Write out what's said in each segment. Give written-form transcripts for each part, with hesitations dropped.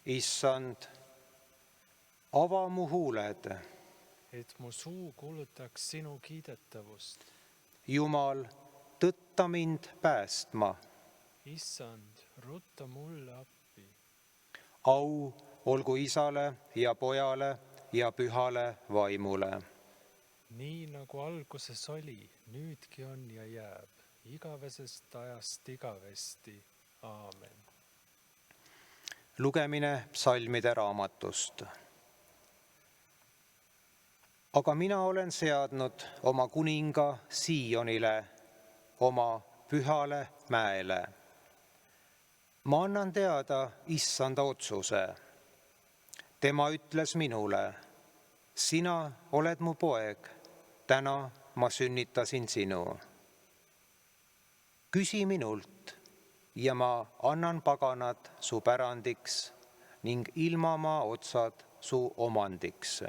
Issand, ava mu huuled, et mu suu kuulutaks sinu kiidetavust. Jumal, tõtta mind päästma. Issand, rutta mulle appi. Au olgu Isale ja Pojale ja Pühale Vaimule. Nii nagu alguses oli, nüüdki on ja jääb, igavesest ajast igavesti. Aamen. Lugemine psalmide raamatust. Aga mina olen seadnud oma kuninga Siionile, oma pühale mäele. Ma annan teada Issanda otsuse. Tema ütles minule, sina oled mu poeg, täna ma sünnitasin sinu. Küsi minult ja ma annan paganad su pärandiks ning ilmamaa otsad su omandiks.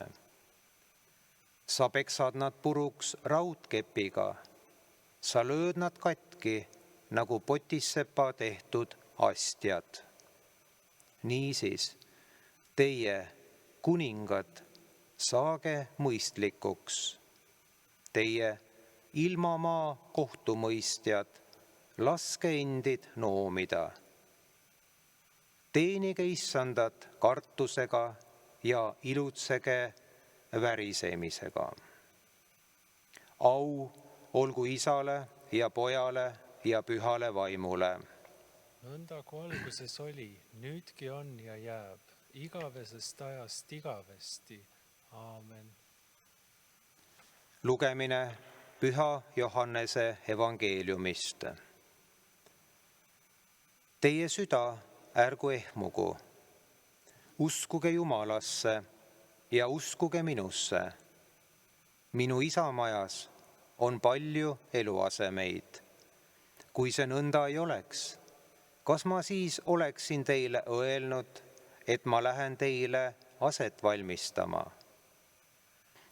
Sa peksad nad puruks raudkepiga, sa lööd nad katki nagu potissepa tehtud astjad. Niisiis, teie, kuningad, saage mõistlikuks. Teie, ilmamaa kohtumõistjad, laske endid noomida. Teenige Issandat kartusega ja ilutsege värisemisega. Au olgu Isale ja Pojale ja Pühale Vaimule. Nõnda kui alguses oli, nüüdki on ja jääb, igavesest ajast igavesti. Aamen. Lugemine Püha Johannese evangeeliumist. Teie süda ärgu ehmugu. Uskuge Jumalasse ja uskuge minusse. Minu isa majas on palju eluasemeid. Kui see nõnda ei oleks, kas ma siis oleksin teile öelnud, et ma lähen teile aset valmistama?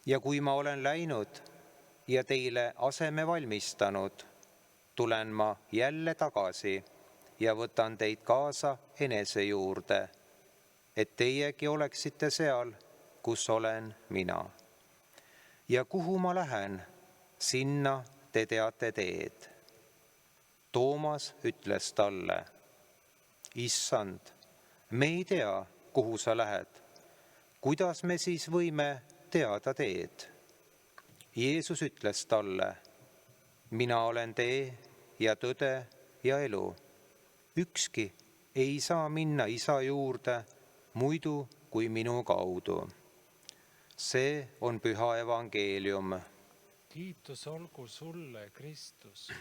Ja kui ma olen läinud ja teile aseme valmistanud, tulen ma jälle tagasi ja võtan teid kaasa enese juurde, et teiegi oleksite seal, kus olen mina. Ja kuhu ma lähen, sinna te teate teed. Toomas ütles talle, Issand, me ei tea, kuhu sa lähed. Kuidas me siis võime teada teed? Jeesus ütles talle, mina olen tee ja tõde ja elu. Ükski ei saa minna isa juurde muidu kui minu kaudu. See on püha evangeelium. Kiitus olgu sulle, Kristus.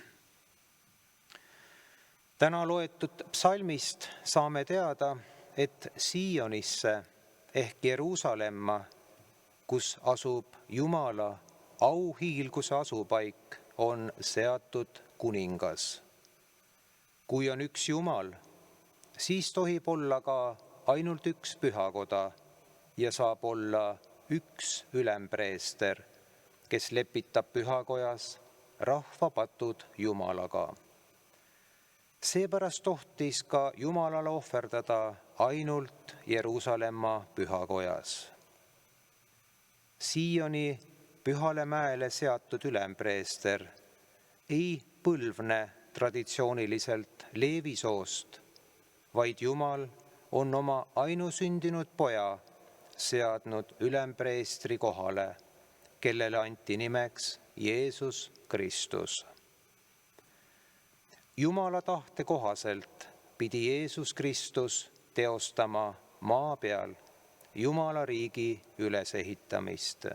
Täna loetud psalmist saame teada, et Siionisse ehk Jeruusalemma, kus asub Jumala auhiilguse asupaik, on seatud kuningas. Kui on üks Jumal, siis tohib olla ka ainult üks pühakoda ja saab olla üks ülempreester, kes lepitab pühakojas rahva patud Jumalaga. Seepärast tohtis ka Jumalale ohverdada ainult Jeruusalemma pühakojas. Sioni pühale mäele seatud ülempreester ei põlvne traditsiooniliselt Leevi soost, vaid Jumal on oma ainusündinud poja seadnud ülempreestri kohale, kellele anti nimeks Jeesus Kristus. Jumala tahte kohaselt pidi Jeesus Kristus teostama maa peal Jumala riigi ülesehitamist.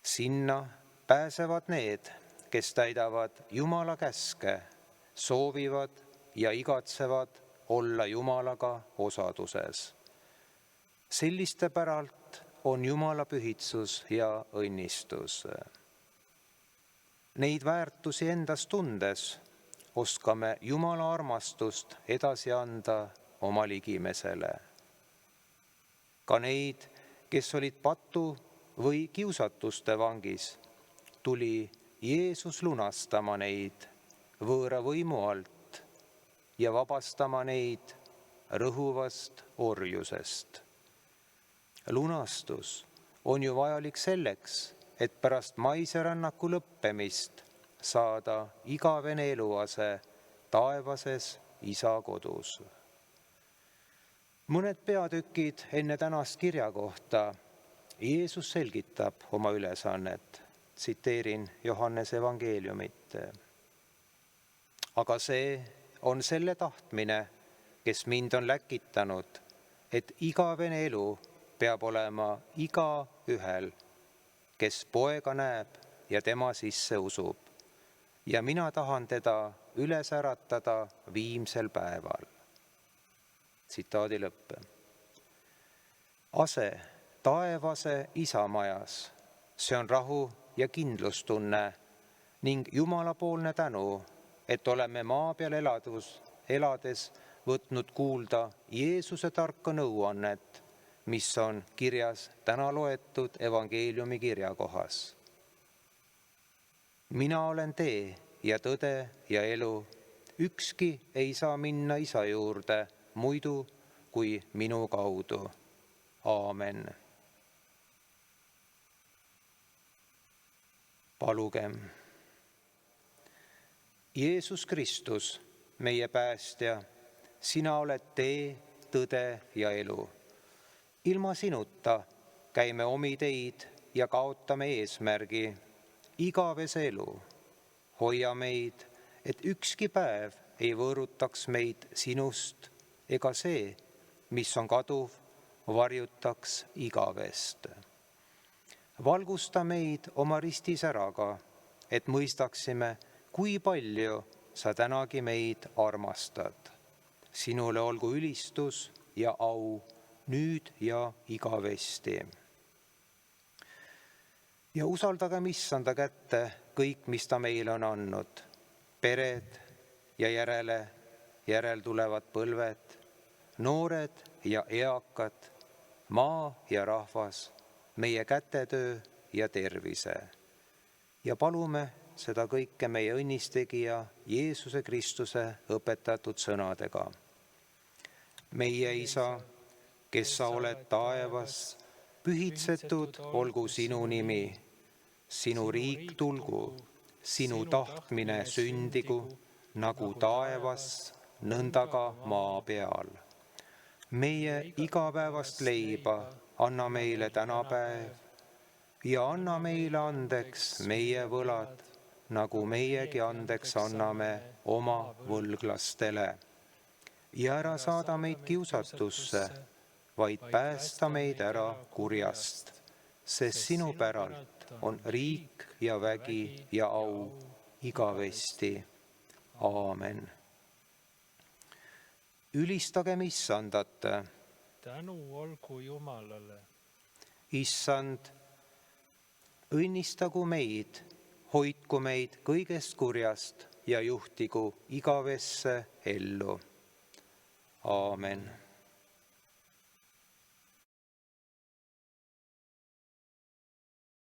Sinna pääsevad need, kes täidavad Jumala käske, soovivad ja igatsevad olla Jumalaga osaduses. Selliste päralt on Jumala pühitsus ja õnnistus. Neid väärtusi endas tundes oskame Jumala armastust edasi anda oma ligimesele. Ka neid, kes olid patu või kiusatuste vangis, tuli Jeesus lunastama neid võõra võimu alt ja vabastama neid rõhuvast orjusest. Lunastus on ju vajalik selleks, et pärast maise rännaku lõppemist saada igavene eluase taevases Isa kodus. Mõned peatükid enne tänast kirja kohta Jeesus selgitab oma ülesannet. Tsiteerin Johannese evangeeliumit. Aga see on selle tahtmine, kes mind on läkitanud, et igavene elu peab olema igaühel, kes poega näeb ja tema sisse usub. Ja mina tahan teda üles äratada viimsel päeval. Tsitaadi lõpp. Ase taevase Isa majas, see on rahu ja kindlustunne ning Jumalapoolne tänu, et oleme maa peal elades võtnud kuulda Jeesuse tarka nõuannet, mis on kirjas täna loetud evangeeliumi kirjakohas. Mina olen tee ja tõde ja elu, ükski ei saa minna Isa juurde muidu kui minu kaudu. Aamen. Palugem. Jeesus Kristus, meie päästja, sina oled tee, tõde ja elu. Ilma sinuta käime omi teid ja kaotame eesmärgi, igavese elu. Hoia meid, et ükski päev ei võõrutaks meid sinust ega see, mis on kaduv, varjutaks igavest. Valgusta meid oma ristisäraga, et mõistaksime, kui palju sa tänagi meid armastad. Sinule olgu ülistus ja au nüüd ja igavesti. Ja usaldagem Issanda kätte kõik, mis ta meile on andnud. Pered ja järeltulevad põlved, noored ja eakad, maa ja rahvas, meie kätetöö ja tervise. Ja palume seda kõike meie õnnistegija Jeesuse Kristuse õpetatud sõnadega. Meie Isa, kes sa oled taevas, pühitsetud olgu sinu nimi, sinu riik tulgu, sinu tahtmine sündigu, nagu taevas, nõnda ka maa peal. Meie igapäevast leiba anna meile tänapäev ja anna meile andeks meie võlad, nagu meiegi andeks anname oma võlglastele. Ja ära saada meid kiusatusse, vaid päästa meid ära kurjast, sest sinu päralt on riik ja vägi ja au igavesti. Aamen. Ülistagem Issandat. Tänu olgu Jumalale. Issand, õnnistagu meid, hoidku meid kõigest kurjast ja juhtigu igavesse ellu. Aamen.